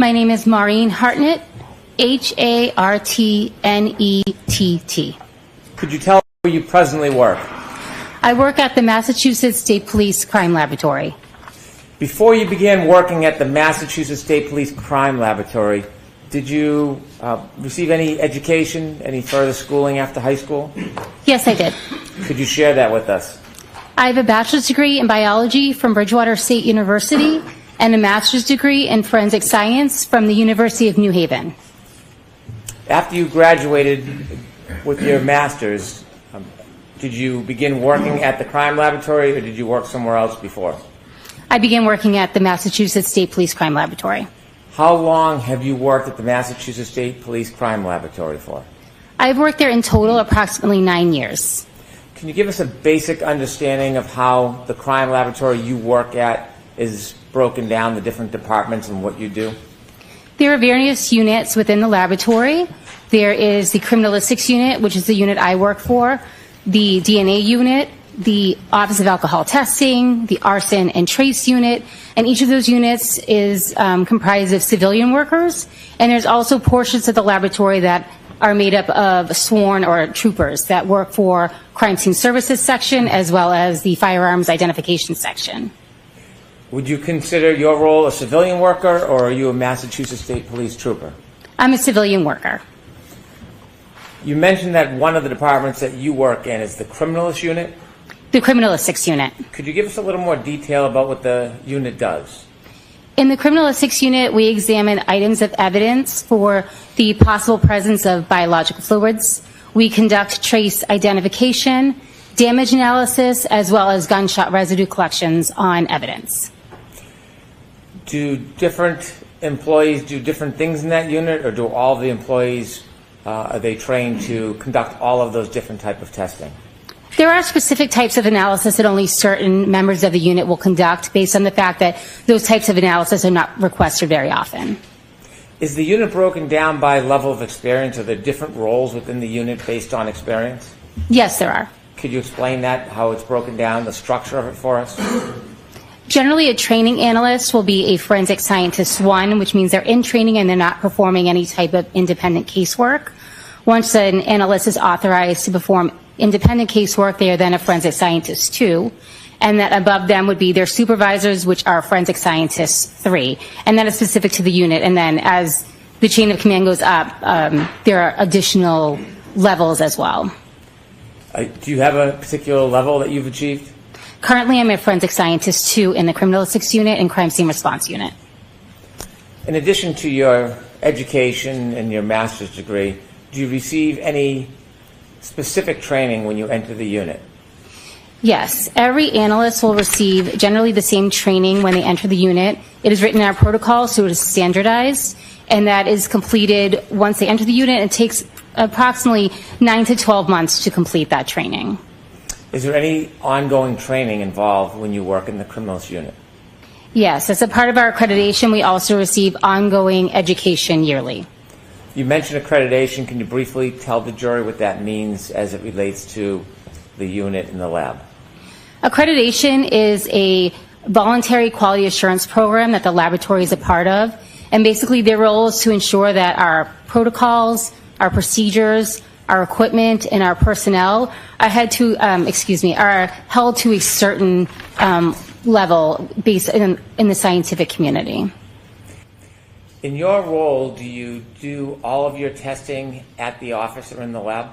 My name is Maureen Hartnett, Hartnett. Could you tell where you presently work? I work at the Massachusetts State Police Crime Laboratory. Before you began working at the Massachusetts State Police Crime Laboratory, did you receive any education, any further schooling after high school? Yes, I did. Could you share that with us? I have a bachelor's degree in biology from Bridgewater State University and a master's degree in forensic science from the University of New Haven. After you graduated with your master's, did you begin working at the crime laboratory or did you work somewhere else before? I began working at the Massachusetts State Police Crime Laboratory. How long have you worked at the Massachusetts State Police Crime Laboratory for? I've worked there in total approximately 9 years. Can you give us a basic understanding of how the crime laboratory you work at is broken down, the different departments and what you do? There are various units within the laboratory. There is the criminalistics unit, which is the unit I work for, the DNA unit, the Office of Alcohol Testing, the Arson and Trace unit, and each of those units is comprised of civilian workers, and there's also portions of the laboratory that are made up of sworn or troopers that work for Crime Scene Services section as well as the Firearms Identification section. Would you consider your role a civilian worker or are you a Massachusetts State Police trooper? I'm a civilian worker. You mentioned that one of the departments that you work in is the criminalist unit. The criminalistics unit. Could you give us a little more detail about what the unit does? In the criminalistics unit, we examine items of evidence for the possible presence of biological fluids. We conduct trace identification, damage analysis, as well as gunshot residue collections on evidence. Do different employees do different things in that unit, or do all the employees, are they trained to conduct all of those different type of testing? There are specific types of analysis that only certain members of the unit will conduct based on the fact that those types of analysis are not requested very often. Is the unit broken down by level of experience? Are there different roles within the unit based on experience? Yes, there are. Could you explain that, how it's broken down, the structure of it for us? Generally, a training analyst will be a forensic scientist 1, which means they're in training and they're not performing any type of independent casework. Once an analyst is authorized to perform independent casework, they are then a forensic scientist 2, and that above them would be their supervisors, which are forensic scientists 3, and that is specific to the unit. And then as the chain of command goes up, there are additional levels as well. Do you have a particular level that you've achieved? Currently, I'm a forensic scientist 2 in the criminalistics unit and crime scene response unit. In addition to your education and your master's degree, do you receive any specific training when you enter the unit? Yes, every analyst will receive generally the same training when they enter the unit. It is written in our protocol, so it is standardized, and that is completed once they enter the unit. It takes approximately 9 to 12 months to complete that training. Is there any ongoing training involved when you work in the criminals unit? Yes, as a part of our accreditation, we also receive ongoing education yearly. You mentioned accreditation. Can you briefly tell the jury what that means as it relates to the unit and the lab? Accreditation is a voluntary quality assurance program that the laboratory is a part of, and basically their role is to ensure that our protocols, our procedures, our equipment, and our personnel are held to a certain level based in the scientific community. In your role, do you do all of your testing at the office or in the lab?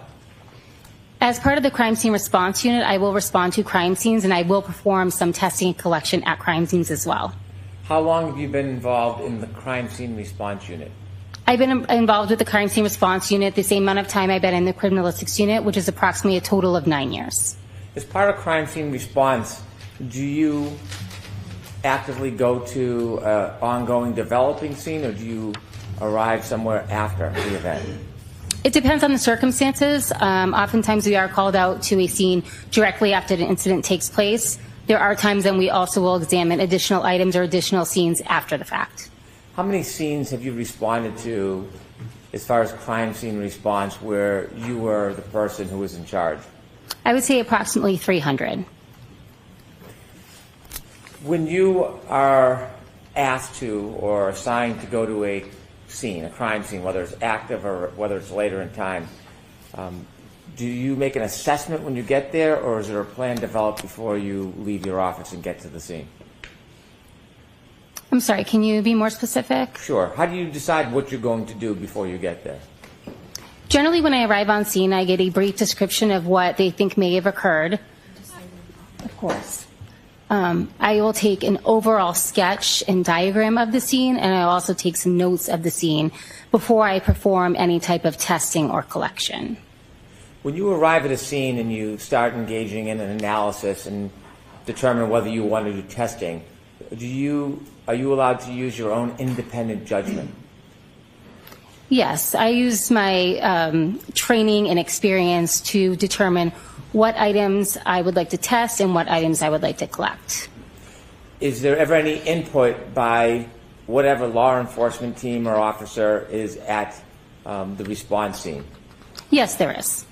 As part of the crime scene response unit, I will respond to crime scenes, and I will perform some testing and collection at crime scenes as well. How long have you been involved in the crime scene response unit? I've been involved with the crime scene response unit the same amount of time I've been in the criminalistics unit, which is approximately a total of 9 years. As part of crime scene response, do you actively go to an ongoing developing scene, or do you arrive somewhere after the event? It depends on the circumstances. Oftentimes we are called out to a scene directly after the incident takes place. There are times when we also will examine additional items or additional scenes after the fact. How many scenes have you responded to as far as crime scene response where you were the person who was in charge? I would say approximately 300. When you are asked to or assigned to go to a scene, a crime scene, whether it's active or whether it's later in time, do you make an assessment when you get there, or is there a plan developed before you leave your office and get to the scene? I'm sorry, can you be more specific? Sure. How do you decide what you're going to do before you get there? Generally, when I arrive on scene, I get a brief description of what they think may have occurred. Of course. I will take an overall sketch and diagram of the scene, and I'll also take some notes of the scene before I perform any type of testing or collection. When you arrive at a scene and you start engaging in an analysis and determine whether you want to do testing, are you allowed to use your own independent judgment? Yes, I use my training and experience to determine what items I would like to test and what items I would like to collect. Is there ever any input by whatever law enforcement team or officer is at the response scene? Yes, there is.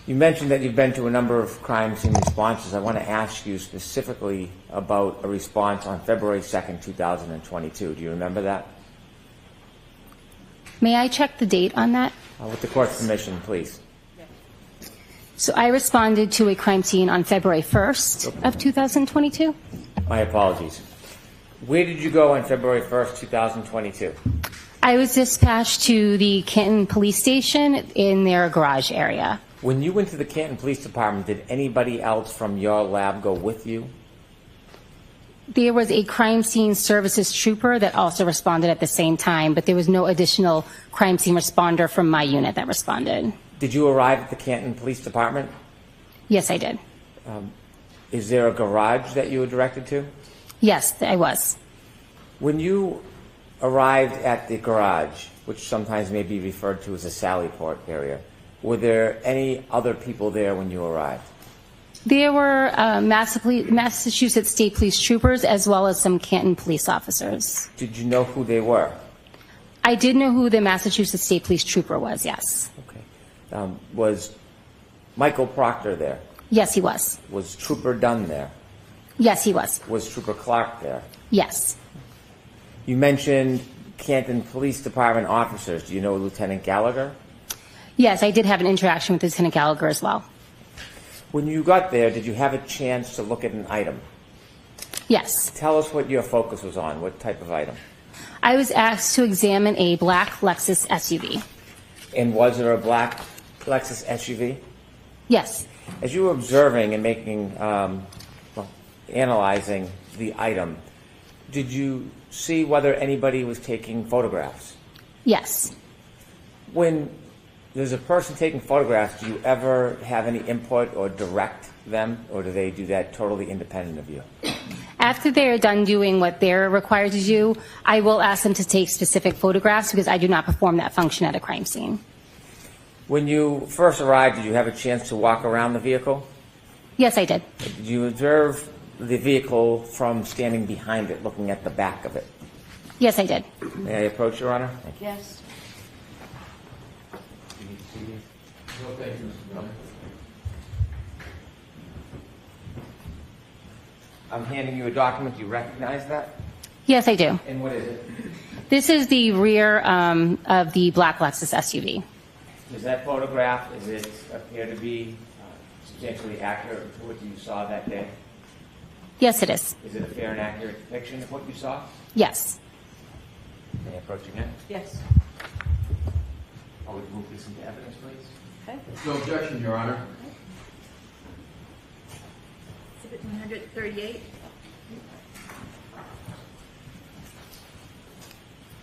You mentioned that you've been to a number of crime scene responses. I want to ask you specifically about a response on February 2nd, 2022. Do you remember that? May I check the date on that? With the court's permission, please. So I responded to a crime scene on February 1st of 2022. My apologies. Where did you go on February 1st, 2022? I was dispatched to the Canton Police Station in their garage area. When you went to the Canton Police Department, did anybody else from your lab go with you? There was a crime scene services trooper that also responded at the same time, but there was no additional crime scene responder from my unit that responded. Did you arrive at the Canton Police Department? Yes, I did. Is there a garage that you were directed to? Yes, I was. When you arrived at the garage, which sometimes may be referred to as a Sally Port area, were there any other people there when you arrived? There were Massachusetts State Police troopers as well as some Canton police officers. Did you know who they were? I did know who the Massachusetts State Police trooper was, yes. Okay. Was Michael Proctor there? Yes, he was. Was Trooper Dunn there? Yes, he was. Was Trooper Clark there? Yes. You mentioned Canton Police Department officers. Do you know Lieutenant Gallagher? Yes, I did have an interaction with Lieutenant Gallagher as well. When you got there, did you have a chance to look at an item? Yes. Tell us what your focus was on. What type of item? I was asked to examine a black Lexus SUV. And was there a black Lexus SUV? Yes. As you were observing and making, analyzing the item, did you see whether anybody was taking photographs? Yes. When there's a person taking photographs, do you ever have any input or direct them, or do they do that totally independent of you? After they're done doing what they're required to do, I will ask them to take specific photographs because I do not perform that function at a crime scene. When you first arrived, did you have a chance to walk around the vehicle? Yes, I did. Did you observe the vehicle from standing behind it, looking at the back of it? Yes, I did. May I approach, Your Honor? Thank you. Yes. I'm handing you a document. Do you recognize that? Yes, I do. And what is it? This is the rear of the black Lexus SUV. Does that photograph, does it appear to be substantially accurate to what you saw that day? Yes, it is. Is it a fair and accurate depiction of what you saw? Yes. May I approach again? Yes. I would move this into evidence, please. Okay. No objection, Your Honor. Exhibit 138.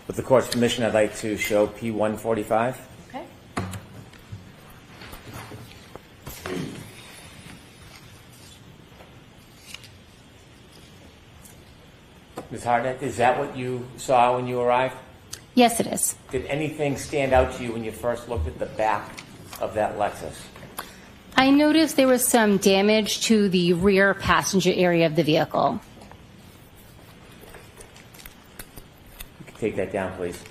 With the court's permission, I'd like to show P145. Okay. Ms. Hartnett, is that what you saw when you arrived? Yes, it is. Did anything stand out to you when you first looked at the back of that Lexus? I noticed there was some damage to the rear passenger area of the vehicle. You can take that down, please.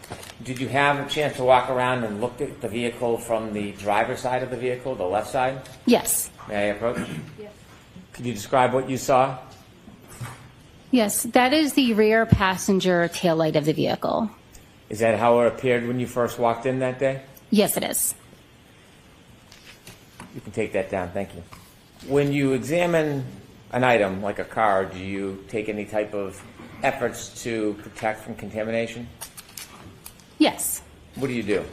Did you have a chance to walk around and look at the vehicle from the driver's side of the vehicle, the left side? Yes. May I approach? Yes. Could you describe what you saw? Yes, that is the rear passenger taillight of the vehicle. Is that how it appeared when you first walked in that day? Yes, it is. You can take that down, thank you. When you examine an item like a car, do you take any type of efforts to protect from contamination? Yes. What do you do?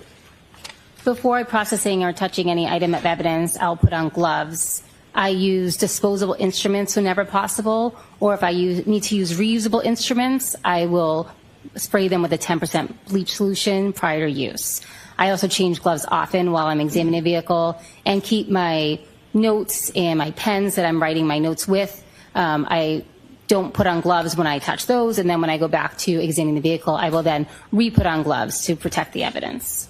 Before processing or touching any item of evidence, I'll put on gloves. I use disposable instruments whenever possible, or if I need to use reusable instruments, I will spray them with a 10% bleach solution prior to use. I also change gloves often while I'm examining a vehicle and keep my notes and my pens that I'm writing my notes with. I don't put on gloves when I touch those, and then when I go back to examining the vehicle, I will then re-put on gloves to protect the evidence.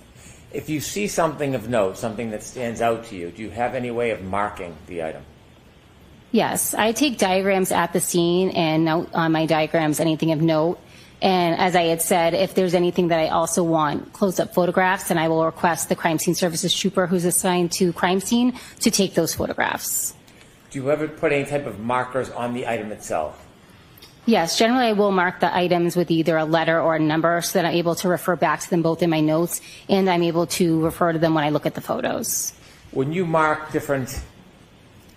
If you see something of note, something that stands out to you, do you have any way of marking the item? Yes, I take diagrams at the scene and note on my diagrams anything of note. And as I had said, if there's anything that I also want close-up photographs, then I will request the crime scene services trooper who's assigned to crime scene to take those photographs. Do you ever put any type of markers on the item itself? Yes, generally I will mark the items with either a letter or a number so that I'm able to refer back to them both in my notes, and I'm able to refer to them when I look at the photos. When you mark different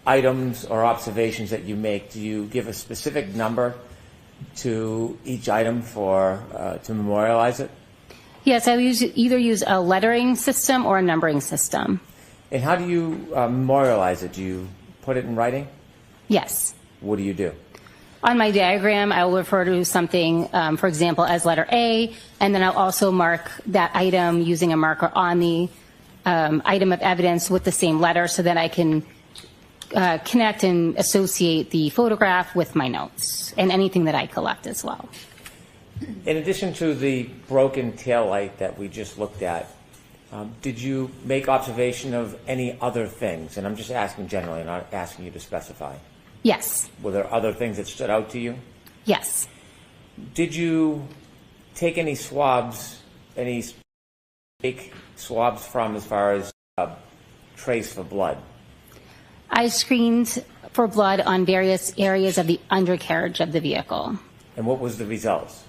items or observations that you make, do you give a specific number to each item to memorialize it? Yes, I either use a lettering system or a numbering system. And how do you memorialize it? Do you put it in writing? Yes. What do you do? On my diagram, I will refer to something, for example, as letter A, and then I'll also mark that item using a marker on the item of evidence with the same letter so that I can connect and associate the photograph with my notes and anything that I collect as well. In addition to the broken taillight that we just looked at, did you make observation of any other things? And I'm just asking generally, not asking you to specify. Yes. Were there other things that stood out to you? Yes. Did you take any swabs, any fake swabs from as far as trace for blood? I screened for blood on various areas of the undercarriage of the vehicle. And what was the results?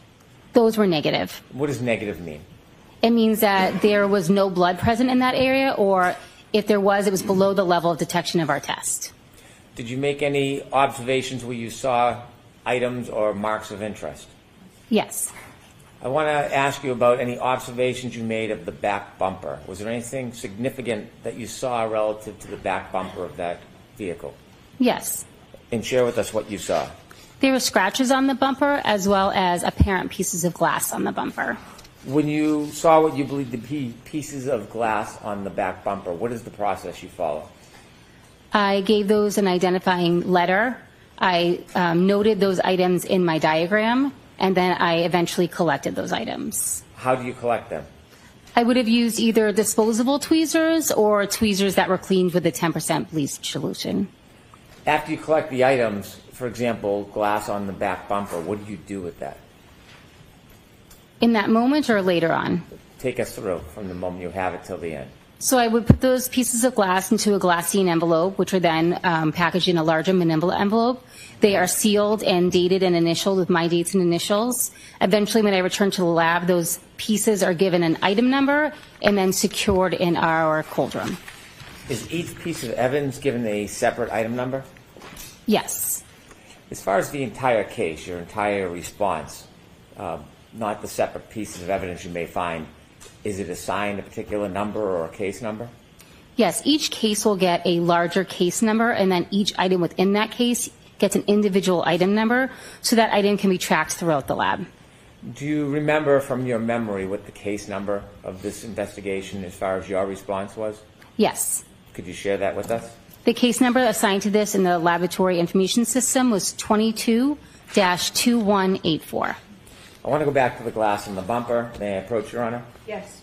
Those were negative. What does negative mean? It means that there was no blood present in that area, or if there was, it was below the level of detection of our test. Did you make any observations where you saw items or marks of interest? Yes. I want to ask you about any observations you made of the back bumper. Was there anything significant that you saw relative to the back bumper of that vehicle? Yes. And share with us what you saw. There were scratches on the bumper as well as apparent pieces of glass on the bumper. When you saw what you believe to be pieces of glass on the back bumper, what is the process you follow? I gave those an identifying letter. I noted those items in my diagram, and then I eventually collected those items. How do you collect them? I would have used either disposable tweezers or tweezers that were cleaned with a 10% bleach solution. After you collect the items, for example, glass on the back bumper, what do you do with that? In that moment or later on? Take us through from the moment you have it till the end. So I would put those pieces of glass into a glassine envelope, which are then packaged in a larger manila envelope. They are sealed and dated and initialed with my dates and initials. Eventually, when I return to the lab, those pieces are given an item number and then secured in our cold room. Is each piece of evidence given a separate item number? Yes. As far as the entire case, your entire response, not the separate pieces of evidence you may find, is it assigned a particular number or a case number? Yes, each case will get a larger case number, and then each item within that case gets an individual item number, so that item can be tracked throughout the lab. Do you remember from your memory what the case number of this investigation as far as your response was? Yes. Could you share that with us? The case number assigned to this in the laboratory information system was 22-2184. I want to go back to the glass in the bumper. May I approach, Your Honor? Yes.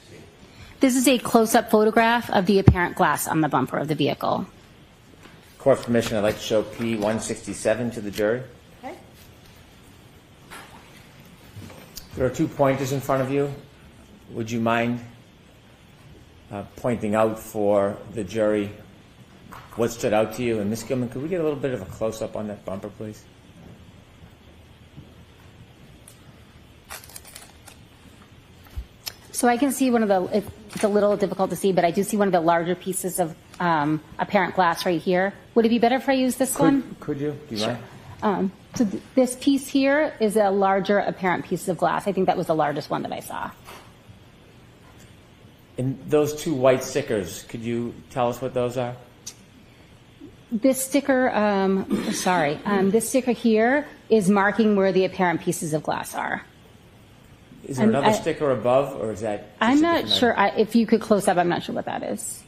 This is a close-up photograph of the apparent glass on the bumper of the vehicle. Court permission, I'd like to show P167 to the jury. Okay. There are 2 pointers in front of you. Would you mind pointing out for the jury what stood out to you? And Ms. Gilman, could we get a little bit of a close-up on that bumper, please? So I can see one of the, it's a little difficult to see, but I do see one of the larger pieces of apparent glass right here. Would it be better if I use this one? Could you? Do you mind? So this piece here is a larger apparent piece of glass. I think that was the largest one that I saw. And those two white stickers, could you tell us what those are? This sticker, this sticker here is marking where the apparent pieces of glass are. Is there another sticker above, or is that? Just I'm a not different sure. item? If you could close up, I'm not sure what that is.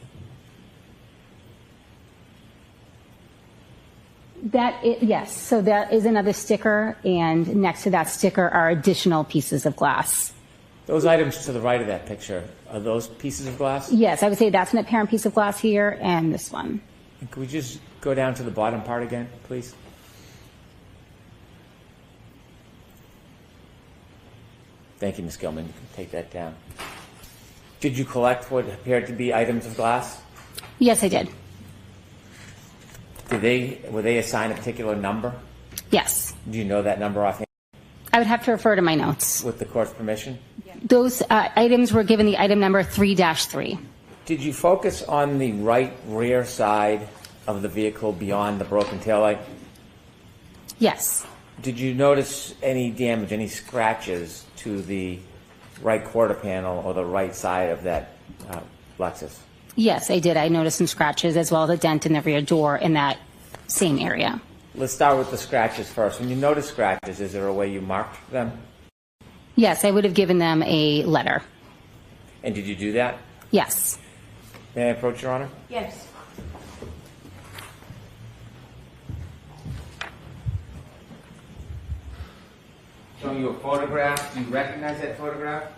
Yes, so that is another sticker, and next to that sticker are additional pieces of glass. Those items to the right of that picture, are those pieces of glass? Yes, I would say that's an apparent piece of glass here, and this one. And could we just go down to the bottom part again, please? Thank you, Ms. Gilman. You can take that down. Did you collect what appeared to be items of glass? Yes, I did. Were they assigned a particular number? Yes. Do you know that number offhand? I would have to refer to my notes. With the court's permission? Those items were given the item number 3-3. Did you focus on the right rear side of the vehicle beyond the broken taillight? Yes. Did you notice any damage, any scratches to the right quarter panel or the right side of that Lexus? Yes, I did. I noticed some scratches as well as a dent in the rear door in that same area. Let's start with the scratches first. When you notice scratches, is there a way you marked them? Yes, I would have given them a letter. And did you do that? Yes. May I approach, Your Honor? Yes. Showing you a photograph. Do you recognize that photograph?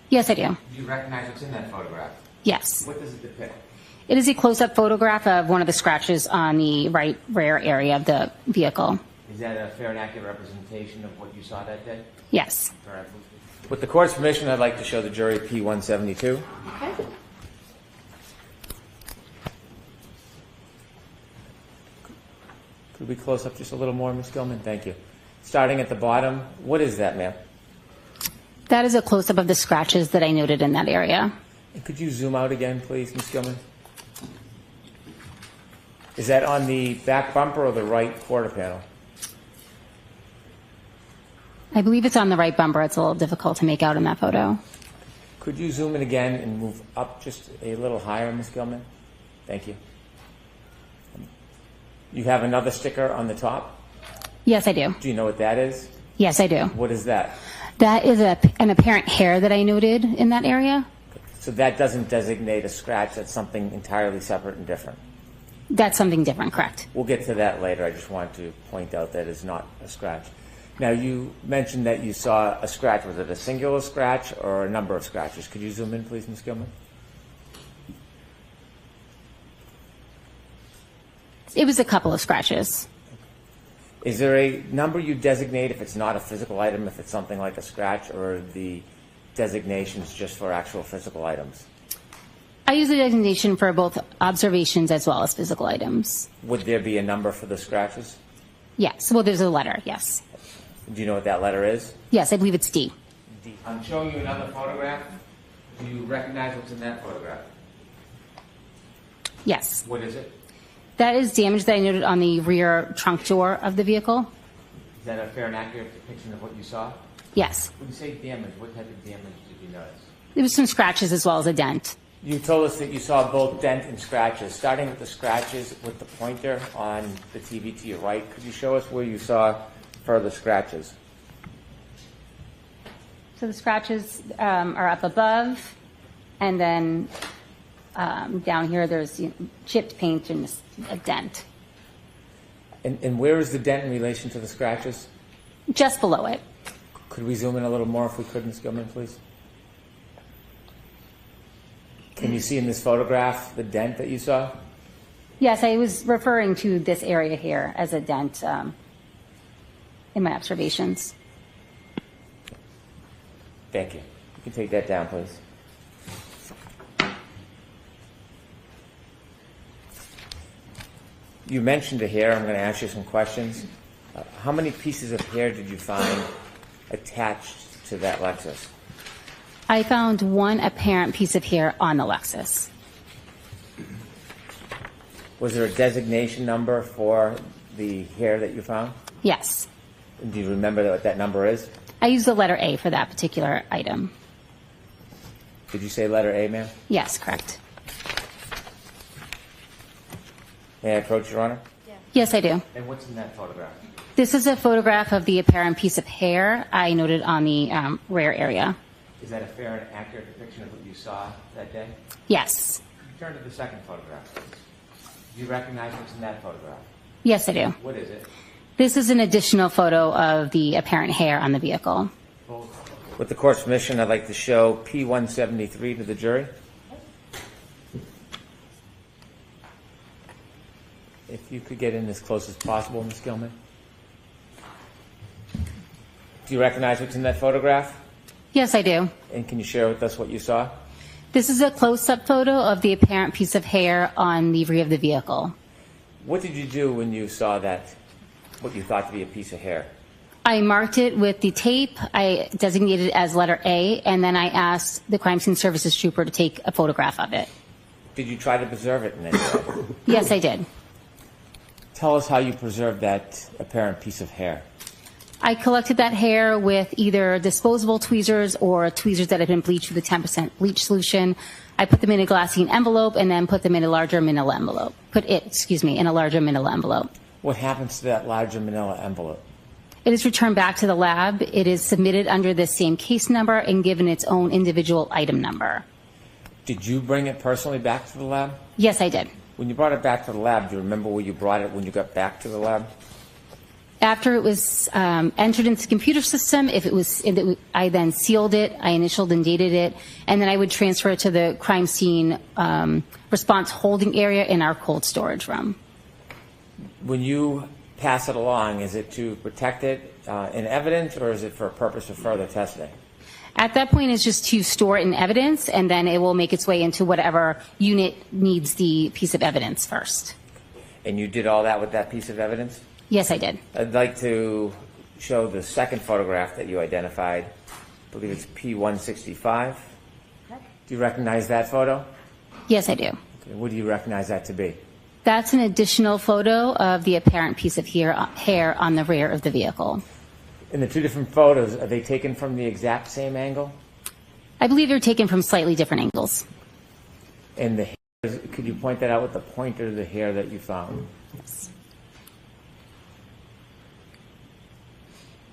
Yes, I do. Do you recognize what's in that photograph? Yes. What does it depict? It is a close-up photograph of one of the scratches on the right rear area of the vehicle. Is that a fair and accurate representation of what you saw that day? Yes. All right. With the court's permission, I'd like to show the jury P-172. Okay. Could we close up just a little more, Ms. Gilman? Thank you. Starting at the bottom, what is that, ma'am? That is a close-up of the scratches that I noted in that area. And could you zoom out again, please, Ms. Gilman? Is that on the back bumper or the right quarter panel? I believe it's on the right bumper. It's a little difficult to make out in that photo. Could you zoom in again and move up just a little higher, Ms. Gilman? Thank you. You have another sticker on the top? Yes, I do. Do you know what that is? Yes, I do. What is that? That is an apparent hair that I noted in that area. So that doesn't designate a scratch. That's something entirely separate and different. That's something different, correct? We'll get to that later. I just want to point out that it's not a scratch. Now, you mentioned that you saw a scratch. Was it a singular scratch or a number of scratches? Could you zoom in, please, Ms. Gilman? It was a couple of scratches. Is there a number you designate if it's not a physical item, if it's something like a scratch, or are the designations just for actual physical items? I use the designation for both observations as well as physical items. Would there be a number for the scratches? Yes. Well, there's a letter, yes. Do you know what that letter is? Yes, I believe it's D. D. I'm showing you another photograph. Do you recognize what's in that photograph? Yes. What is it? That is damage that I noted on the rear trunk door of the vehicle. Is that a fair and accurate depiction of what you saw? Yes. When you say damage, what type of damage did you notice? There was some scratches as well as a dent. You told us that you saw both dent and scratches. Starting with the scratches with the pointer on the TV to your right, could you show us where you saw further scratches? So the scratches are up above, and then down here there's chipped paint and a dent. And where is the dent in relation to the scratches? Just below it. Could we zoom in a little more if we could, Ms. Gilman, please? Can you see in this photograph the dent that you saw? Yes, I was referring to this area here as a dent in my observations. Thank you. You can take that down, please. You mentioned a hair. I'm going to ask you some questions. How many pieces of hair did you find attached to that Lexus? I found one apparent piece of hair on the Lexus. Was there a designation number for the hair that you found? Yes. Do you remember what that number is? I used the letter A for that particular item. Did you say letter A, ma'am? Yes, correct. May I approach, Your Honor? Yes, I do. And what's in that photograph? This is a photograph of the apparent piece of hair I noted on the rear area. Is that a fair and accurate depiction of what you saw that day? Yes. Turn to the second photograph, please. Do you recognize what's in that photograph? Yes, I do. What is it? This is an additional photo of the apparent hair on the vehicle. With the court's permission, I'd like to show P173 to the jury. If you could get in as close as possible, Ms. Gilman. Do you recognize what's in that photograph? Yes, I do. And can you share with us what you saw? This is a close-up photo of the apparent piece of hair on the rear of the vehicle. What did you do when you saw that, what you thought to be a piece of hair? I marked it with the tape. I designated it as letter A, and then I asked the crime scene services trooper to take a photograph of it. Did you try to preserve it in any way? Yes, I did. Tell us how you preserved that apparent piece of hair. I collected that hair with either disposable tweezers or tweezers that had been bleached with a 10% bleach solution. I put them in a glassine envelope and then put them in a larger manila envelope. In a larger manila envelope. What happens to that larger manila envelope? It is returned back to the lab. It is submitted under the same case number and given its own individual item number. Did you bring it personally back to the lab? Yes, I did. When you brought it back to the lab, do you remember where you brought it when you got back to the lab? After it was entered into the computer system, I then sealed it, I initialed and dated it, and then I would transfer it to the crime scene response holding area in our cold storage room. When you pass it along, is it to protect it in evidence, or is it for a purpose of further testing? At that point, it's just to store it in evidence, and then it will make its way into whatever unit needs the piece of evidence first. And you did all that with that piece of evidence? Yes, I did. I'd like to show the second photograph that you identified. I believe it's P165. Do you recognize that photo? Yes, I do. Okay, what do you recognize that to be? That's an additional photo of the apparent piece of hair on the rear of the vehicle. In the two different photos, are they taken from the exact same angle? I believe they're taken from slightly different angles. And the hair, could you point that out with the pointer of the hair that you found? Yes.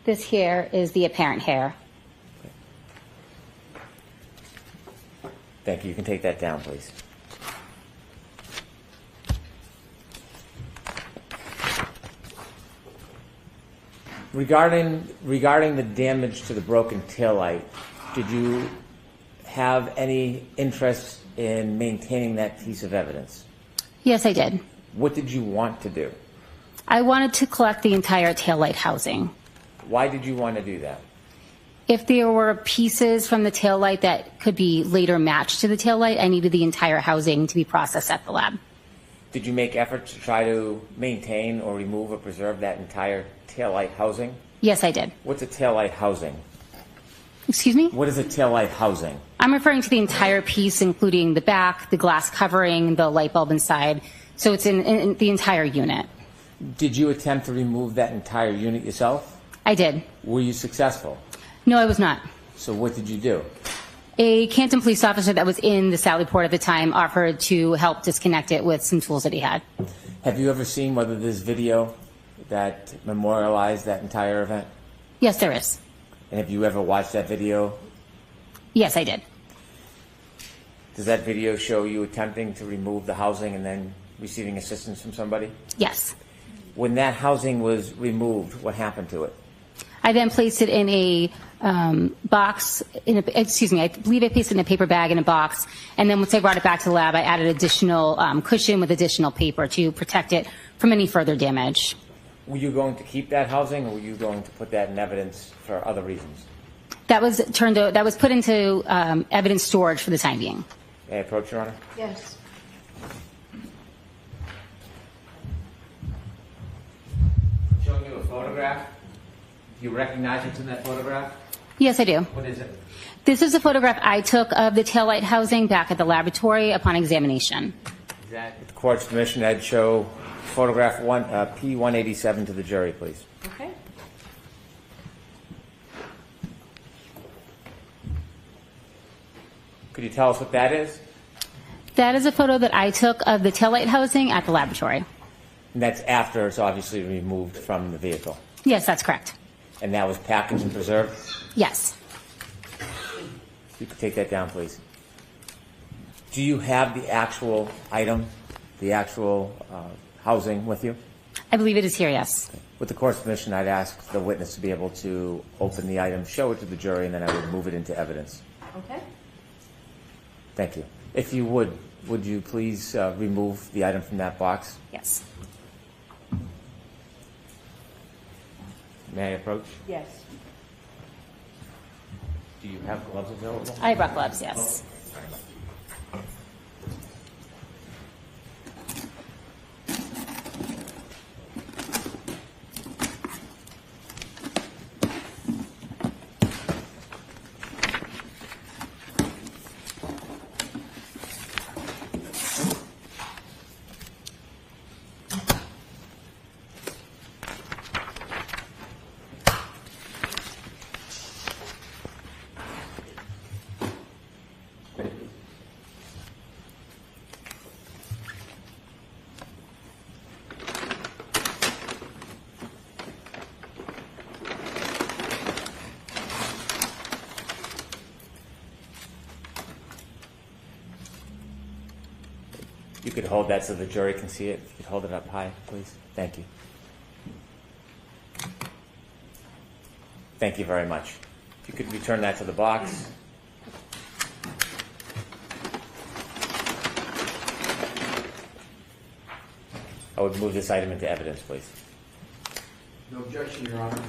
This here is the apparent hair. Thank you. You can take that down, please. Regarding the damage to the broken taillight, did you have any interest in maintaining that piece of evidence? Yes, I did. What did you want to do? I wanted to collect the entire taillight housing. Why did you want to do that? If there were pieces from the taillight that could be later matched to the taillight, I needed the entire housing to be processed at the lab. Did you make efforts to try to maintain or remove or preserve that entire taillight housing? Yes, I did. What's a taillight housing? Excuse me? What is a taillight housing? I'm referring to the entire piece, including the back, the glass covering, the light bulb inside. So it's in the entire unit. Did you attempt to remove that entire unit yourself? I did. Were you successful? No, I was not. So what did you do? A Canton police officer that was in the Sally Port at the time offered to help disconnect it with some tools that he had. Have you ever seen whether there's video that memorialized that entire event? Yes, there is. And have you ever watched that video? Yes, I did. Does that video show you attempting to remove the housing and then receiving assistance from somebody? Yes. When that housing was removed, what happened to it? I then placed it in a box, I believe I placed it in a paper bag in a box, and then once I brought it back to the lab, I added additional cushion with additional paper to protect it from any further damage. Were you going to keep that housing, or were you going to put that in evidence for other reasons? That was put into evidence storage for the time being. May I approach, Your Honor? Yes. Showing you a photograph. Do you recognize what's in that photograph? Yes, I do. What is it? This is a photograph I took of the taillight housing back at the laboratory upon examination. Is that with the court's permission, I'd show photograph P187 to the jury, please. Okay. Could you tell us what that is? That is a photo that I took of the taillight housing at the laboratory. And that's after it's obviously removed from the vehicle. Yes, that's correct. And that was packaged and preserved? Yes. You could take that down, please. Do you have the actual item, the actual housing with you? I believe it is here, yes. With the court's permission, I'd ask the witness to be able to open the item, show it to the jury, and then I would move it into evidence. Okay. Thank you. If you would you please remove the item from that box? Yes. May I approach? Yes. Do you have gloves available? I brought gloves, yes. You could hold that so the jury can see it. If you could hold it up high, please. Thank you. Thank you very much. If you could return that to the box. I would move this item into evidence, please. No objection, Your Honor.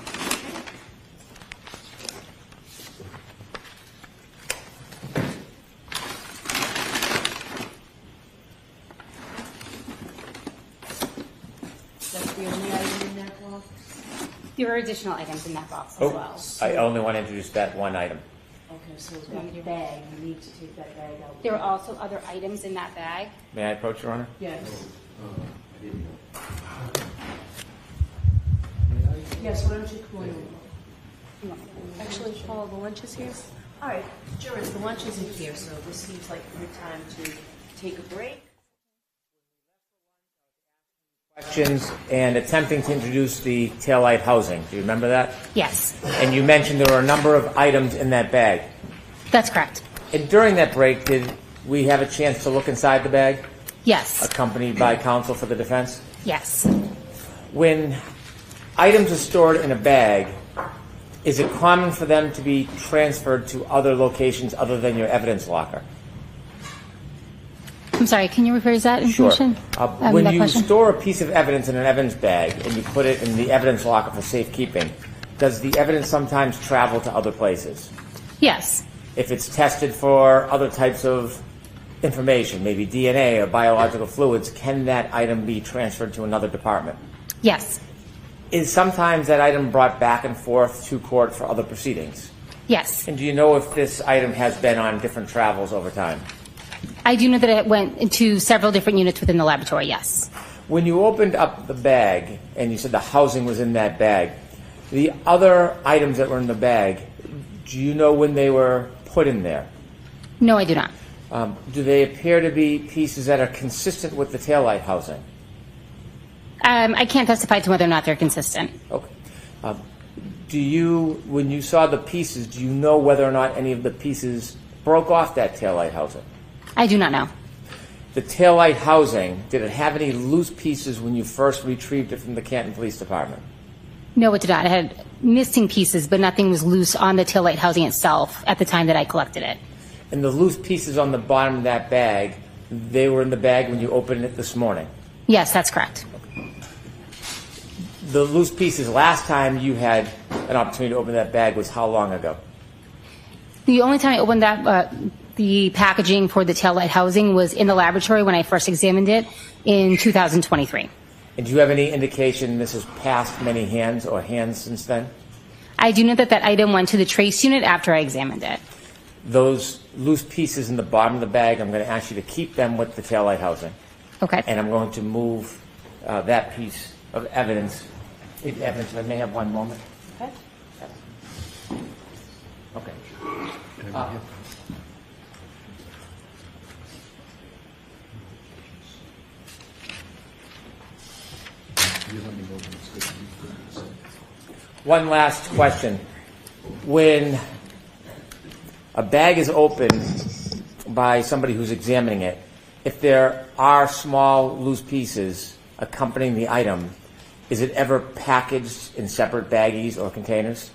That's the only item in that box? There are additional items in that box as well. I only want to introduce that one item. Okay, so that bag, you need to take that bag out. There are also other items in that bag. May I approach, Your Honor? Yes. I didn't know. Yes, why don't you come on over? Actually, Paul, the lunch is here? All right, jurors, the lunch isn't here, so this seems like a good time to take a break. Questions and attempting to introduce the taillight housing. Do you remember that? Yes, And you mentioned there were a number of items in that bag. that's correct. And during that break, did we have a chance to look inside the bag, Yes, accompanied by counsel for the defense? yes. When items are stored in a bag, is it common for them to be transferred to other locations other than your evidence locker? I'm sorry, can you rephrase that information? When that you question? store a piece of evidence in an evidence bag and you put it in the evidence locker for safekeeping, does the evidence sometimes travel to other places? Yes, If it's tested for other types of information, maybe DNA or biological fluids, can that item be transferred to another department? yes, Is sometimes that item brought back and forth to court for other proceedings? yes. And do you know if this item has been on different travels over time? I do know that it went into several different units within the laboratory, yes. When you opened up the bag and you said the housing was in that bag, the other items that were in the bag, do you know when they were put in there? No, I do not. Do they appear to be pieces that are consistent with the taillight housing? I can't testify to whether or not they're consistent. Okay. When you saw the pieces, do you know whether or not any of the pieces broke off that taillight housing? I do not know. The taillight housing, did it have any loose pieces when you first retrieved it from the Canton Police Department? No, it did not. It had missing pieces, but nothing was loose on the taillight housing itself at the time that I collected it. And the loose pieces on the bottom of that bag, they were in the bag when you opened it this morning? Yes, that's correct. The loose pieces, last time you had an opportunity to open that bag was how long ago? The only time I opened that, the packaging for the taillight housing was in the laboratory when I first examined it in 2023. And do you have any indication this has passed many hands or hands since then? I do know that that item went to the trace unit after I examined it. those loose pieces in the bottom of the bag, I'm going to ask you to keep them with the taillight housing. Okay. And I'm going to move that piece of evidence. Evidence, I may have one moment. Okay. Okay. One last question. When a bag is opened by somebody who's examining it, if there are small loose pieces accompanying the item, is it ever packaged in separate baggies or containers?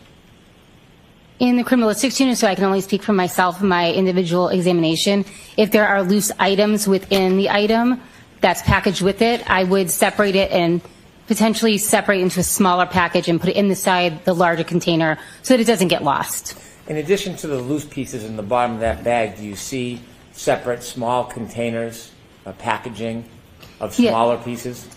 In the criminalistics unit, so I can only speak for myself in my individual examination, if there are loose items within the item that's packaged with it, I would separate it and potentially separate into a smaller package and put it inside the larger container so that it doesn't get lost. In addition to the loose pieces in the bottom of that bag, do you see separate small containers, packaging of smaller pieces?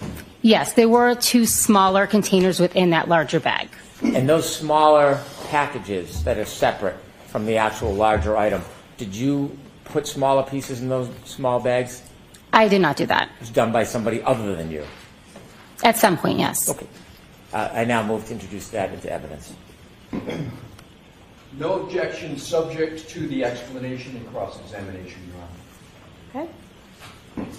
Yes, there were 2 smaller containers within that larger bag. And those smaller packages that are separate from the actual larger item, did you put smaller pieces in those small bags? I did not do that. It was done by somebody other than you? At some point, yes. Okay. I now move to introduce that into evidence. No objection, subject to the explanation and cross-examination, Your Honor. Okay.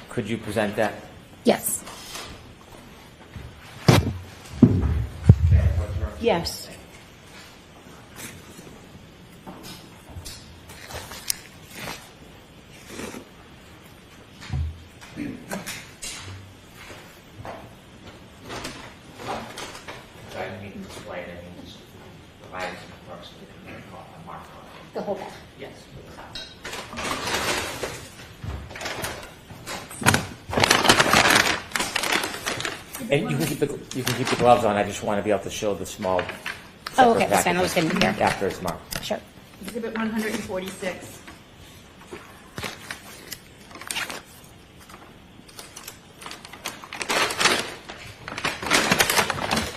Could you present that? Yes. Yes. I didn't need to explain anything, just provide some approximate mark on it. The whole bag. Yes. And you can keep the gloves on. I just want to be able to show the small. Oh, okay, that's fine. I'll just get in here. After it's marked. Sure. Exhibit 146.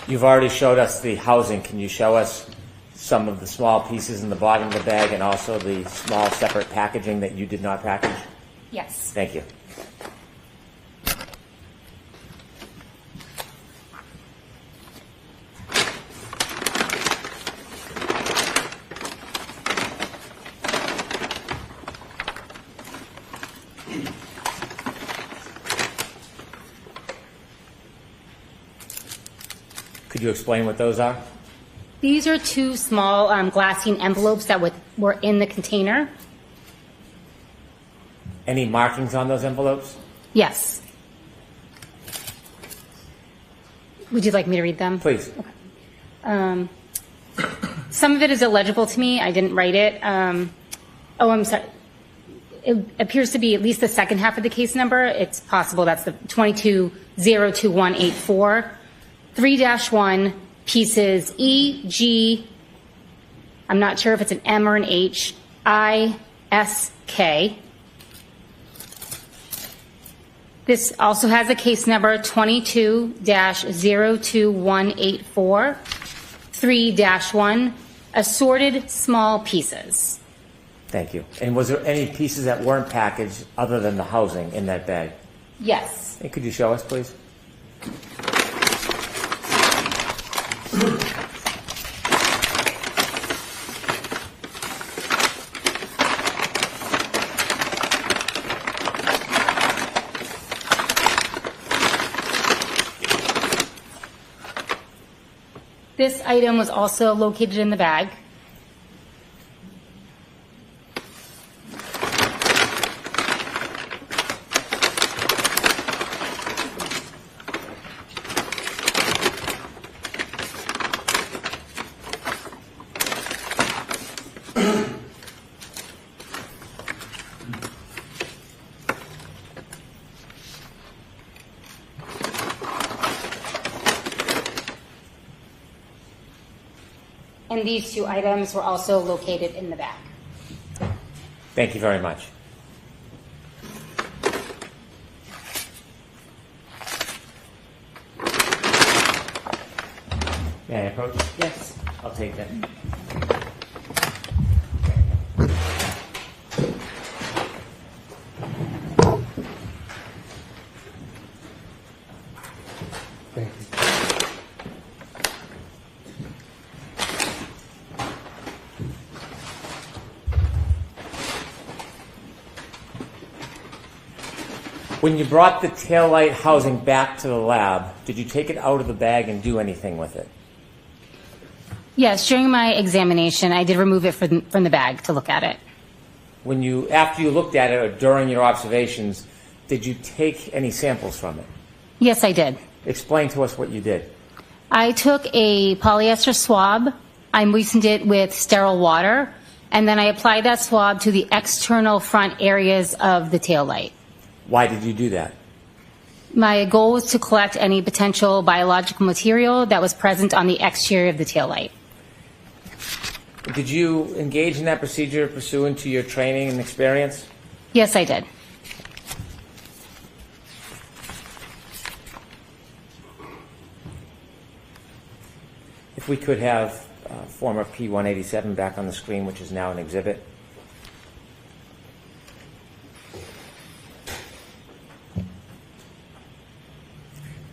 You've already showed us the housing. Can you show us some of the small pieces in the bottom of the bag and also the small separate packaging that you did not package? Yes. Thank you. Could you explain what those are? These are 2 small glassine envelopes that were in the container. Any markings on those envelopes? Yes. Would you like me to read them? Please. Some of it is illegible to me. I didn't write it. I'm sorry. It appears to be at least the second half of the case number. It's possible that's the 22-02184. 3-1 pieces E, G, I'm not sure if it's an M or an H, I, S, K. This also has a case number 22-02184. 3-1 assorted small pieces. Thank you. And was there any pieces that weren't packaged other than the housing in that bag? Yes. Hey, could you show us, please? This item was also located in the bag. And these 2 items were also located in the bag. Thank you very much. May I approach? Yes. take that. Thank you. When you brought the taillight housing back to the lab, did you take it out of the bag and do anything with it? Yes, during my examination, I did remove it from the bag to look at it. After you looked at it or during your observations, did you take any samples from it? Yes, I did. Explain to us what you did. I took a polyester swab, I moistened it with sterile water, and then I applied that swab to the external front areas of the taillight. Why did you do that? My goal was to collect any potential biological material that was present on the exterior of the taillight. Did you engage in that procedure pursuant to your training and experience? Yes, I did. If we could have former P-187 back on the screen, which is now an exhibit.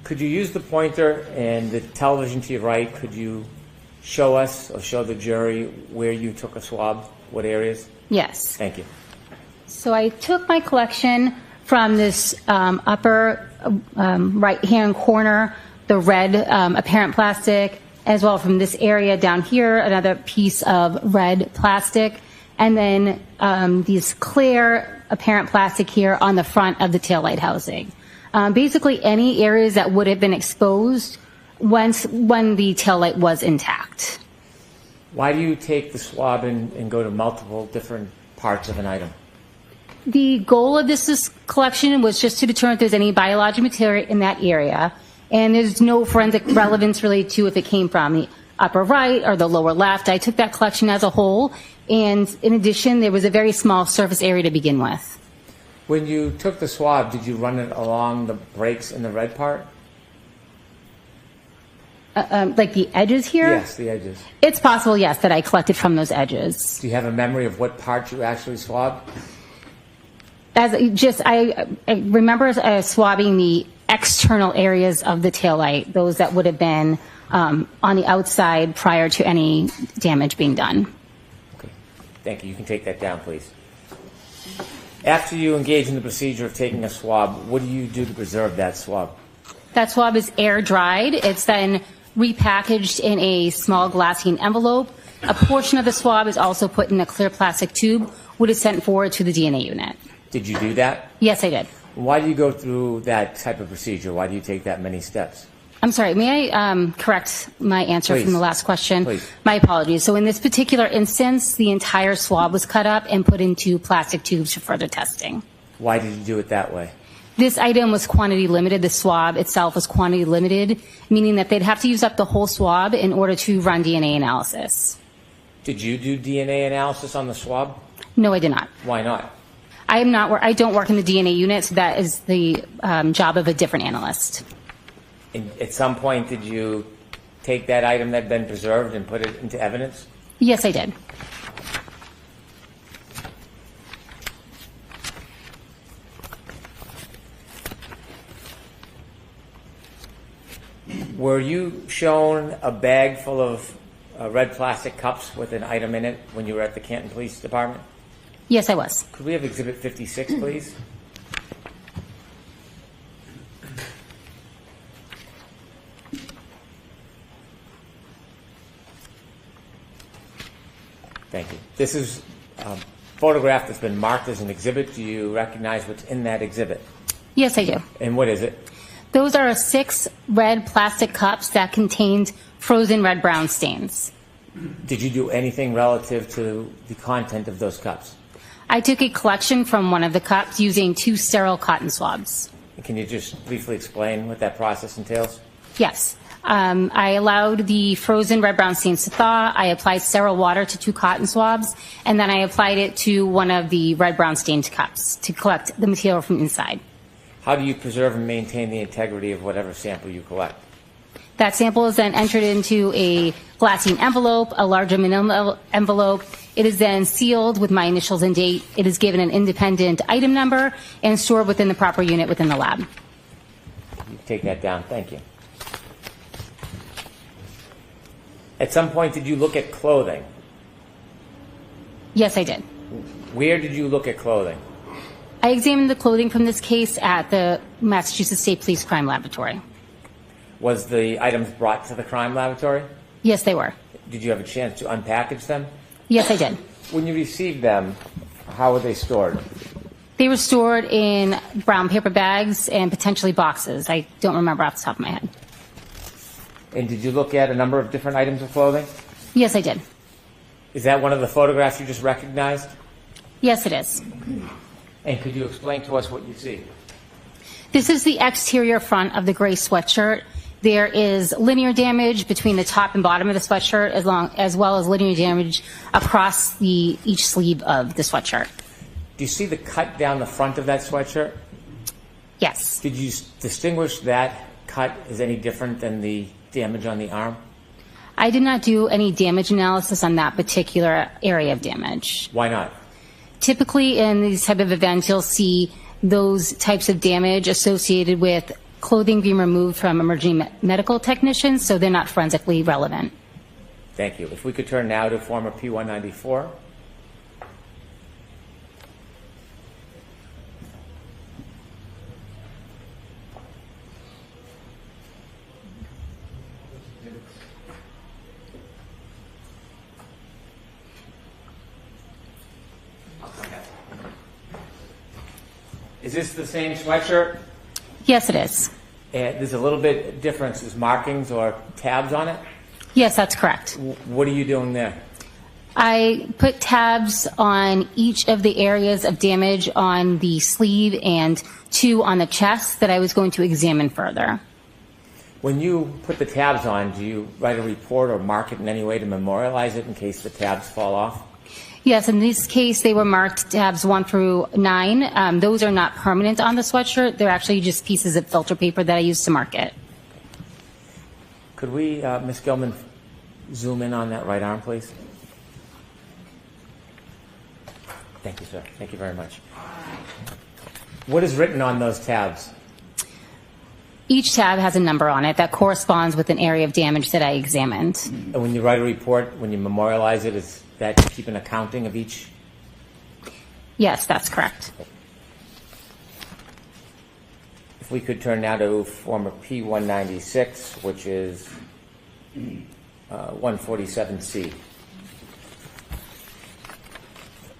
Could you use the pointer and the television to your right? Could you show us or show the jury where you took a swab, what areas? Yes. Thank you. So I took my collection from this upper right-hand corner, the red apparent plastic, as well from this area down here, another piece of red plastic, and then these clear apparent plastic here on the front of the taillight housing. Basically any areas that would have been exposed when the taillight was intact. Why do you take the swab and go to multiple different parts of an item? The goal of this collection was just to determine if there's any biological material in that area, and there's no forensic relevance related to if it came from the upper right or the lower left. I took that collection as a whole, and in addition, there was a very small surface area to begin with. When you took the swab, did you run it along the breaks in the red part? Like the edges here? Yes, the edges. It's possible, yes, that I collected from those edges. Do you have a memory of what part you actually swabbed? I remember swabbing the external areas of the taillight, those that would have been on the outside prior to any damage being done. Okay. Thank you. You can take that down, please. After you engage in the procedure of taking a swab, what do you do to preserve that swab? That swab is air dried. It's then repackaged in a small glassine envelope. A portion of the swab is also put in a clear plastic tube, which is sent forward to the DNA unit. Did you do that? Yes, I did. Why do you go through that type of procedure? Why do you take that many steps? I'm sorry, may I correct my answer from the last question? Please. My apologies. So in this particular instance, the entire swab was cut up and put into plastic tubes for further testing. Why did you do it that way? This item was quantity limited. The swab itself was quantity limited, meaning that they'd have to use up the whole swab in order to run DNA analysis. Did you do DNA analysis on the swab? No, I did not. Why not? I don't work in the DNA unit, so that is the job of a different analyst. And at some point, did you take that item that had been preserved and put it into evidence? Yes, I did. Were you shown a bag full of red plastic cups with an item in it when you were at the Canton Police Department? Yes, I was. Could we have Exhibit 56, please? Thank you. This is a photograph that's been marked as an exhibit. Do you recognize what's in that exhibit? Yes, I do. And what is it? Those are 6 red plastic cups that contained frozen red-brown stains. Did you do anything relative to the content of those cups? I took a collection from one of the cups using 2 sterile cotton swabs. Can you just briefly explain what that process entails? Yes. I allowed the frozen red-brown stains to thaw. I applied sterile water to 2 cotton swabs, and then I applied it to one of the red-brown stained cups to collect the material from inside. How do you preserve and maintain the integrity of whatever sample you collect? That sample is then entered into a glassine envelope, a large aluminum envelope. It is then sealed with my initials and date. It is given an independent item number and stored within the proper unit within the lab. You take that down. Thank you. At some point, did you look at clothing? Yes, I did. Where did you look at clothing? I examined the clothing from this case at the Massachusetts State Police Crime Laboratory. Was the items brought to the crime laboratory? Yes, they were. Did you have a chance to unpackage them? Yes, I did. When you received them, how were they stored? They were stored in brown paper bags and potentially boxes. I don't remember off the top of my head. And did you look at a number of different items of clothing? Yes, I did. Is that one of the photographs you just recognized? Yes, it is. And could you explain to us what you see? This is the exterior front of the gray sweatshirt. There is linear damage between the top and bottom of the sweatshirt, as well as linear damage across each sleeve of the sweatshirt. Do you see the cut down the front of that sweatshirt? Yes. Did you distinguish that cut as any different than the damage on the arm? I did not do any damage analysis on that particular area of damage. Why not? Typically in these type of events, you'll see those types of damage associated with clothing being removed from emergency medical technicians, so they're not forensically relevant. Thank you. If we could turn now to former P-194. Is this the same sweatshirt? Yes, it is. There's a little bit difference. There's markings or tabs on it? Yes, that's correct. What are you doing there? I put tabs on each of the areas of damage on the sleeve and 2 on the chest that I was going to examine further. When you put the tabs on, do you write a report or mark it in any way to memorialize it in case the tabs fall off? Yes, in this case, they were marked tabs 1 through 9. Those are not permanent on the sweatshirt. They're actually just pieces of filter paper that I used to mark it. Could we, Ms. Gilman, zoom in on that right arm, please? Thank you, sir. Thank you very much. What is written on those tabs? Each tab has a number on it that corresponds with an area of damage that I examined. And when you write a report, when you memorialize it, is that to keep an accounting of each? Yes, that's correct. If we could turn now to former P-196, which is 147C.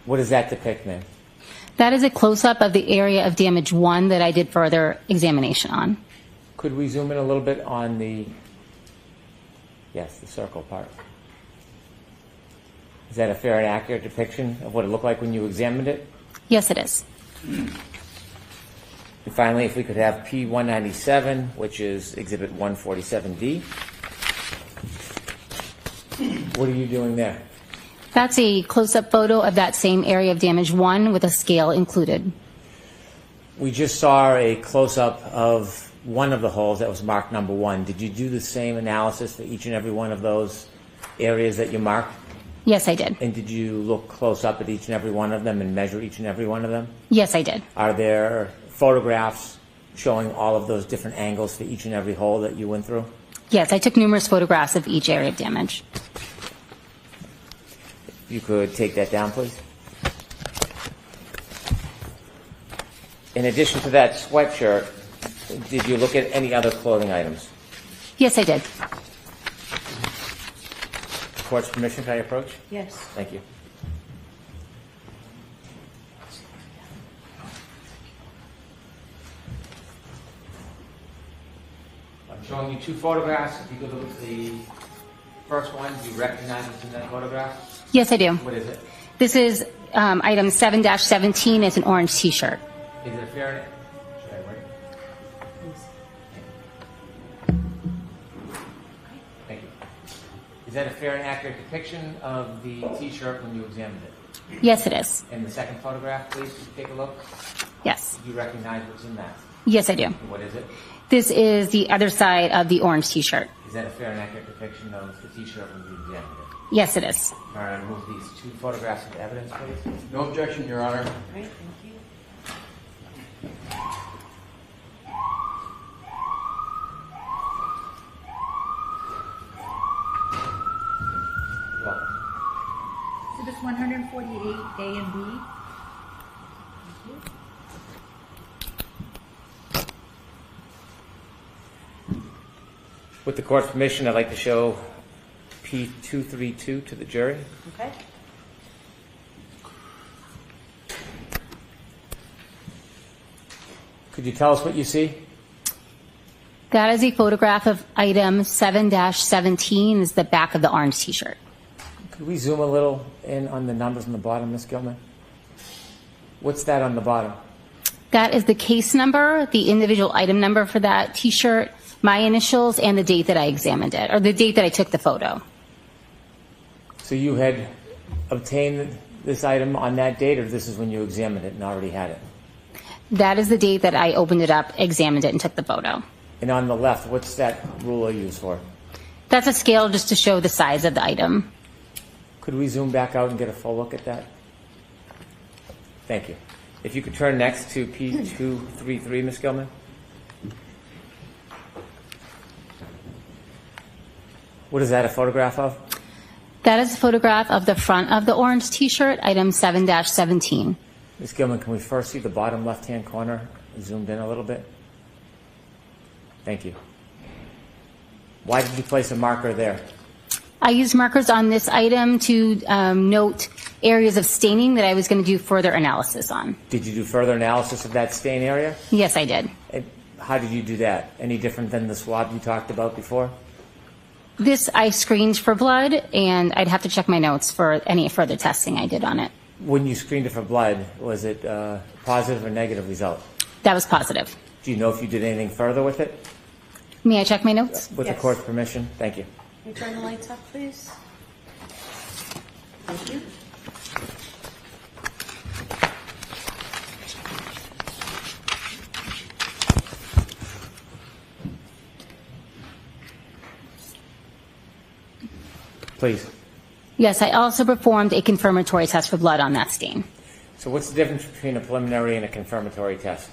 What does that depict, ma'am? That is a close-up of the area of damage 1 that I did further examination on. Could we zoom in a little bit on the circle part? Is that a fair and accurate depiction of what it looked like when you examined it? Yes, it is. And finally, if we could have P-197, which is Exhibit 147D. What are you doing there? That's a close-up photo of that same area of damage 1 with a scale included. We just saw a close-up of one of the holes that was marked number 1. Did you do the same analysis for each and every one of those areas that you marked? Yes, I did. And did you look close up at each and every one of them and measure each and every one of them? Yes, I did. Are there photographs showing all of those different angles for each and every hole that you went through? Yes, I took numerous photographs of each area of damage. You could take that down, please. In addition to that sweatshirt, did you look at any other clothing items? Yes, I did. Court's permission, can I approach? Yes. Thank you. I'm showing you 2 photographs. If you could look at the first one, do you recognize what's in that photograph? Yes, I do. What is it? This is item 7-17. It's an orange T-shirt. Is it a fair? Should I write? Thank you. Is that a fair and accurate depiction of the T-shirt when you examined it? Yes, it is. And the second photograph, please, take a look. Yes. Do you recognize what's in that? Yes, I do. What is it? This is the other side of the orange T-shirt. Is that a fair and accurate depiction of the T-shirt when you examined it? Yes, it is. All right, remove these 2 photographs of evidence, please. No objection, Your Honor. Great, thank you. Welcome. Exhibits 148A and B. With the court's permission, I'd like to show P232 to the jury. Okay. Could you tell us what you see? That is a photograph of item 7-17, is the back of the orange T-shirt. Could we zoom a little in on the numbers on the bottom, Ms. Gilman? What's that on the bottom? That is the case number, the individual item number for that T-shirt, my initials, and the date that I examined it, or the date that I took the photo. So you had obtained this item on that date, or this is when you examined it and already had it? That is the date that I opened it up, examined it, and took the photo. And on the left, what's that ruler used for? That's a scale just to show the size of the item. Could we zoom back out and get a full look at that? Thank you. If you could turn next to P233, Ms. Gilman. What is that a photograph of? That is a photograph of the front of the orange T-shirt, item 7-17. Ms. Gilman, can we first see the bottom left-hand corner, zoomed in a little bit? Thank you. Why did you place a marker there? I used markers on this item to note areas of staining that I was going to do further analysis on. Did you do further analysis of that stain area? Yes, I did. And how did you do that? Any different than the swab you talked about before? This I screened for blood, and I'd have to check my notes for any further testing I did on it. When you screened it for blood, was it a positive or negative result? That was positive. Do you know if you did anything further with it? May I check my notes? With Yes. the court's permission? Thank you. Can you turn the lights up, please? Thank you. Please. Yes, I also performed a confirmatory test for blood on that stain. So what's the difference between a preliminary and a confirmatory test?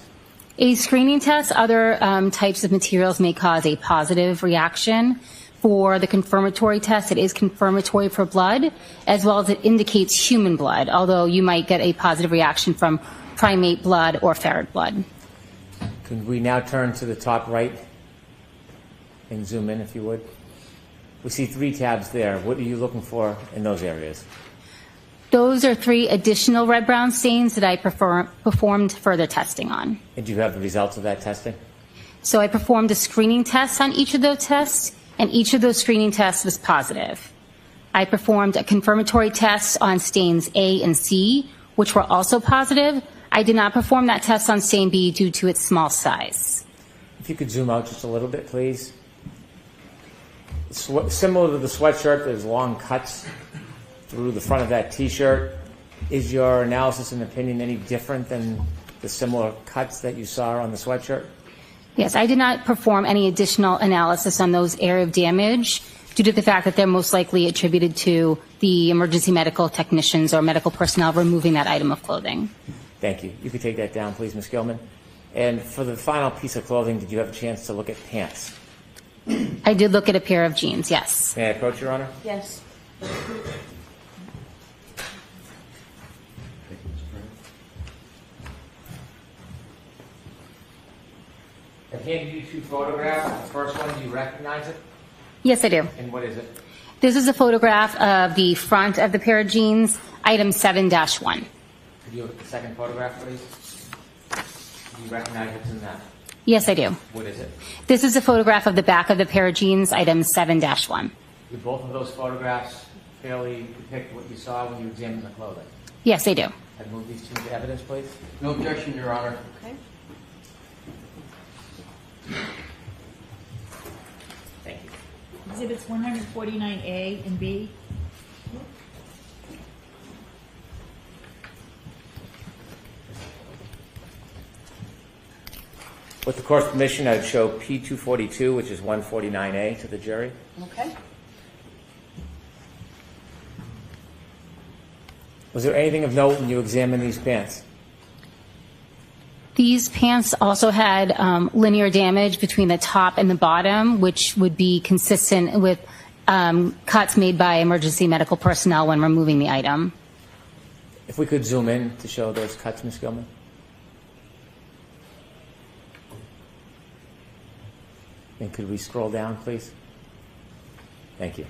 A screening test, other types of materials may cause a positive reaction. For the confirmatory test, it is confirmatory for blood, as well as it indicates human blood, although you might get a positive reaction from primate blood or ferret blood. Could we now turn to the top right and zoom in, if you would? We see 3 tabs there. What are you looking for in those areas? Those are 3 additional red-brown stains that I performed further testing on. And do you have the results of that testing? So I performed a screening test on each of those tests, and each of those screening tests was positive. I performed a confirmatory test on stains A and C, which were also positive. I did not perform that test on stain B due to its small size. If you could zoom out just a little bit, please. Similar to the sweatshirt, there's long cuts through the front of that T-shirt. Is your analysis and opinion any different than the similar cuts that you saw on the sweatshirt? Yes, I did not perform any additional analysis on those area of damage due to the fact that they're most likely attributed to the emergency medical technicians or medical personnel removing that item of clothing. Thank you. You could take that down, please, Ms. Gilman. And for the final piece of clothing, did you have a chance to look at pants? I did look at a pair of jeans, yes. May I approach, Your Honor? Yes. I've handed you 2 photographs. The first one, do you recognize it? Yes, I do. And what is it? This is a photograph of the front of the pair of jeans, item 7-1. Could you look at the second photograph, please? Do you recognize what's in that? Yes, I do. What is it? This is a photograph of the back of the pair of jeans, item 7-1. Do both of those photographs fairly depict what you saw when you examined the clothing? Yes, they do. I'd move these 2 to evidence, please. No objection, Your Honor. Okay. Thank you. Exhibits 149A and B. With the court's permission, I'd show P242, which is 149A, to the jury. Okay. Was there anything of note when you examined these pants? These pants also had linear damage between the top and the bottom, which would be consistent with cuts made by emergency medical personnel when removing the item. If we could zoom in to show those cuts, Ms. Gilman. And could we scroll down, please? Thank you.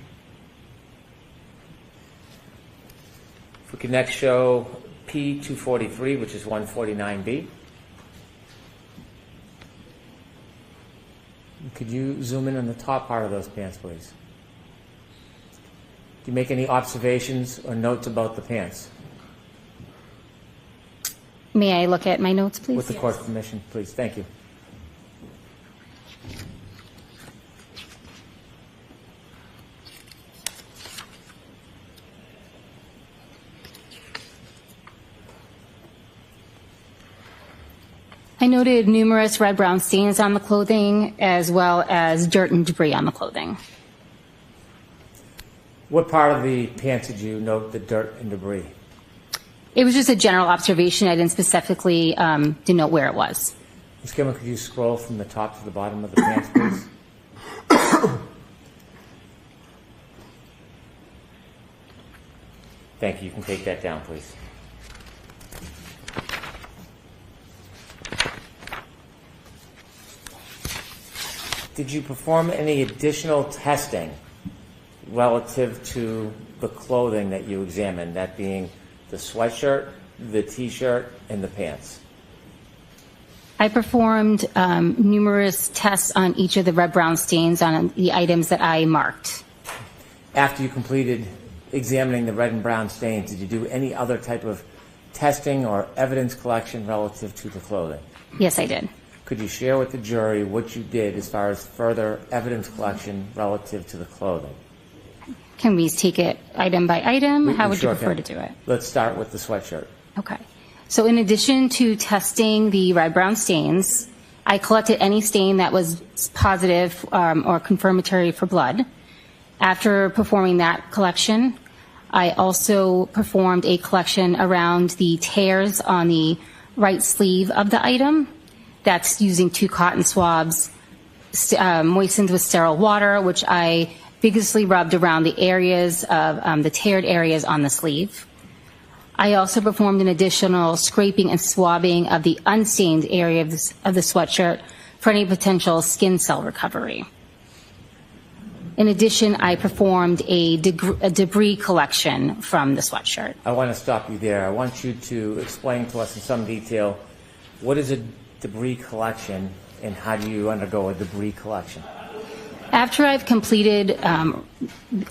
If we could next show P243, which is 149B. Could you zoom in on the top part of those pants, please? Do you make any observations or notes about the pants? May I look at my notes, please? With the court's permission, please. Thank you. I noted numerous red-brown stains on the clothing, as well as dirt and debris on the clothing. What part of the pants did you note the dirt and debris? It was just a general observation. I didn't specifically denote where it was. Ms. Gilman, could you scroll from the top to the bottom of the pants, please? Thank you. You can take that down, please. Did you perform any additional testing relative to the clothing that you examined, that being the sweatshirt, the T-shirt, and the pants? I performed numerous tests on each of the red-brown stains on the items that I marked. After you completed examining the red and brown stains, did you do any other type of testing or evidence collection relative to the clothing? Yes, I did. Could you share with the jury what you did as far as further evidence collection relative to the clothing? Can we take it item by item? How would you sure prefer can. to do it? Let's start with the sweatshirt. Okay. So in addition to testing the red-brown stains, I collected any stain that was positive or confirmatory for blood. After performing that collection, I also performed a collection around the tears on the right sleeve of the item. That's using 2 cotton swabs moistened with sterile water, which I vigorously rubbed around the areas of the teared areas on the sleeve. I also performed an additional scraping and swabbing of the unstained area of the sweatshirt for any potential skin cell recovery. In addition, I performed a debris collection from the sweatshirt. I want to stop you there. I want you to explain to us in some detail what is a debris collection and how do you undergo a debris collection? After I've completed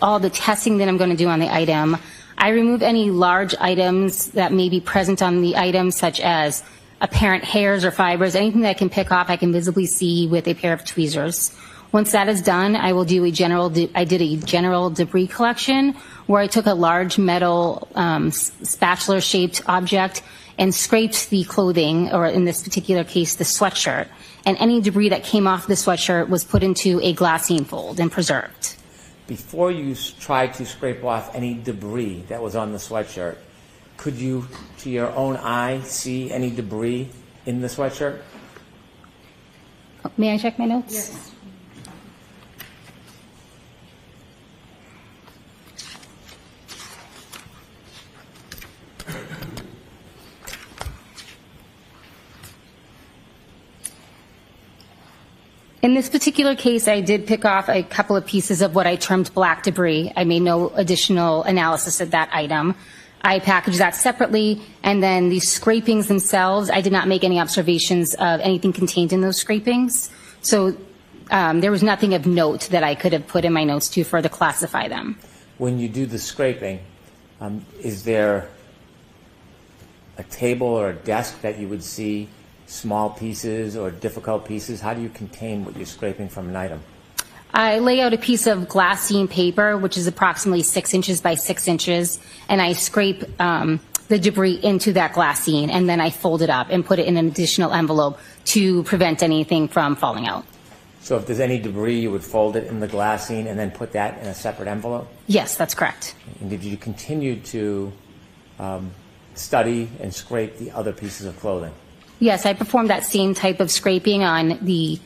all the testing that I'm going to do on the item, I remove any large items that may be present on the item, such as apparent hairs or fibers, anything that I can pick off I can visibly see with a pair of tweezers. Once that is done, I will do I did a general debris collection where I took a large metal spatula-shaped object and scraped the clothing, or in this particular case, the sweatshirt. And any debris that came off the sweatshirt was put into a glassine fold and preserved. Before you tried to scrape off any debris that was on the sweatshirt, could you, to your own eye, see any debris in the sweatshirt? May I check my notes? Yes. In this particular case, I did pick off a couple of pieces of what I termed black debris. I made no additional analysis of that item. I packaged that separately, and then the scrapings themselves, I did not make any observations of anything contained in those scrapings. So there was nothing of note that I could have put in my notes to further classify them. When you do the scraping, is there a table or a desk that you would see small pieces or difficult pieces? How do you contain what you're scraping from an item? I lay out a piece of glassine paper, which is approximately 6 inches by 6 inches, and I scrape the the debris into that glassine, and then I fold it up and put it in an additional envelope to prevent anything from falling out. So if there's any debris, you would fold it in the glassine and then put that in a separate envelope? Yes, that's correct. And did you continue to study and scrape the other pieces of clothing? Yes, I performed that same type of scraping on the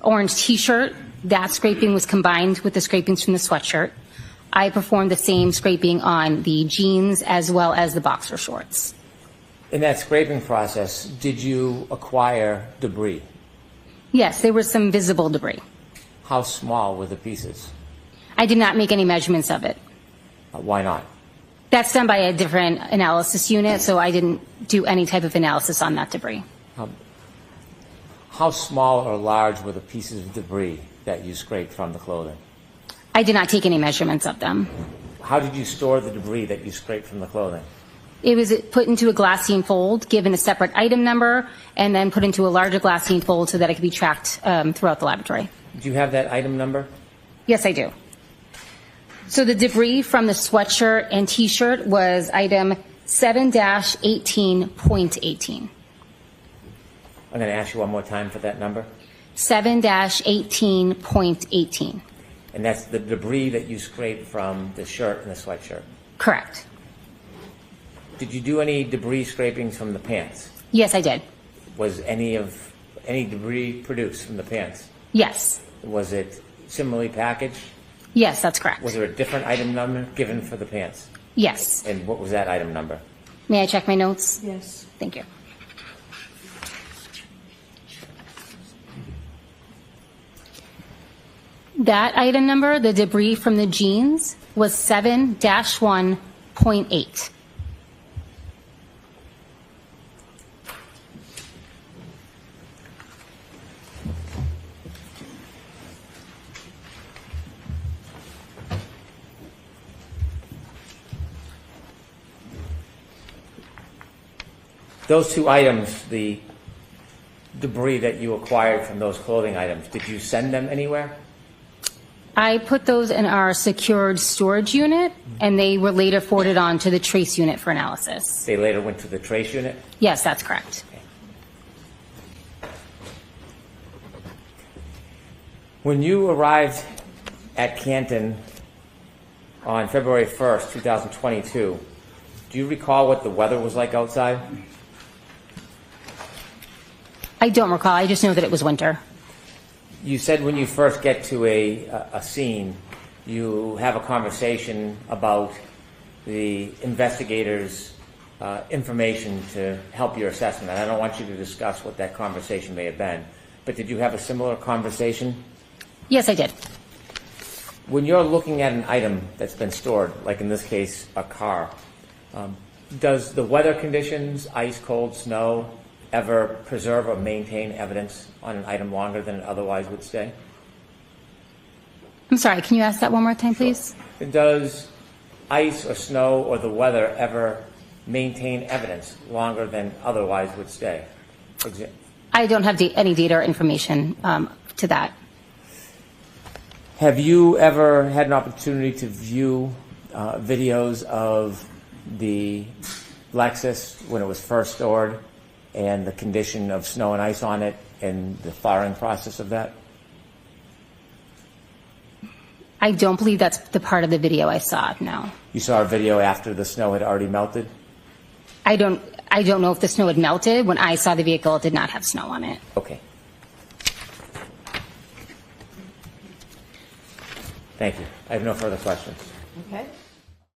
orange T-shirt. That scraping was combined with the scrapings from the sweatshirt. I performed the same scraping on the jeans as well as the boxer shorts. In that scraping process, did you acquire debris? Yes, there was some visible debris. How small were the pieces? I did not make any measurements of it. Why not? That's done by a different analysis unit, so I didn't do any type of analysis on that debris. How small or large were the pieces of debris that you scraped from the clothing? I did not take any measurements of them. How did you store the debris that you scraped from the clothing? It was put into a glassine fold, given a separate item number, and then put into a larger glassine fold so that it could be tracked throughout the laboratory. Do you have that item number? Yes, I do. So the debris from the sweatshirt and T-shirt was item 7-18.18. I'm going to ask you one more time for that number. 7-18.18. And that's the debris that you scraped from the shirt and the sweatshirt. Correct. Did you do any debris scrapings from the pants? Yes, I did. Was any debris produced from the pants? Yes. Was it similarly packaged? Yes, that's correct. Was there a different item number given for the pants? Yes. And what was that item number? May I check my notes? Yes. Thank you. That item number, the debris from the jeans, was 7-1.8. Those two items, the debris that you acquired from those clothing items, did you send them anywhere? I put those in our secured storage unit, and they were later forwarded on to the trace unit for analysis. They later went to the trace unit? Yes, that's correct. When you arrived at Canton on February 1st, 2022, do you recall what the weather was like outside? I don't recall. I just know that it was winter. You said when you first get to a scene, you have a conversation about the investigator's information to help your assessment. And I don't want you to discuss what that conversation may have been, but did you have a similar conversation? Yes, I did. When you're looking at an item that's been stored, like in this case, a car, does the weather conditions, ice, cold, snow, ever preserve or maintain evidence on an item longer than it otherwise would stay? I'm sorry, can you ask that one more time, please? Sure. Does ice or snow or the weather ever maintain evidence longer than otherwise would stay? I don't have any data or information to that. Have you ever had an opportunity to view videos of the Lexus when it was first stored and the condition of snow and ice on it and the thawing process of that? I don't believe that's the part of the video I saw, no. You saw a video after the snow had already melted? I don't know if the snow had melted. When I saw the vehicle, it did not have snow on it. Okay. Thank you. I have no further questions. Okay.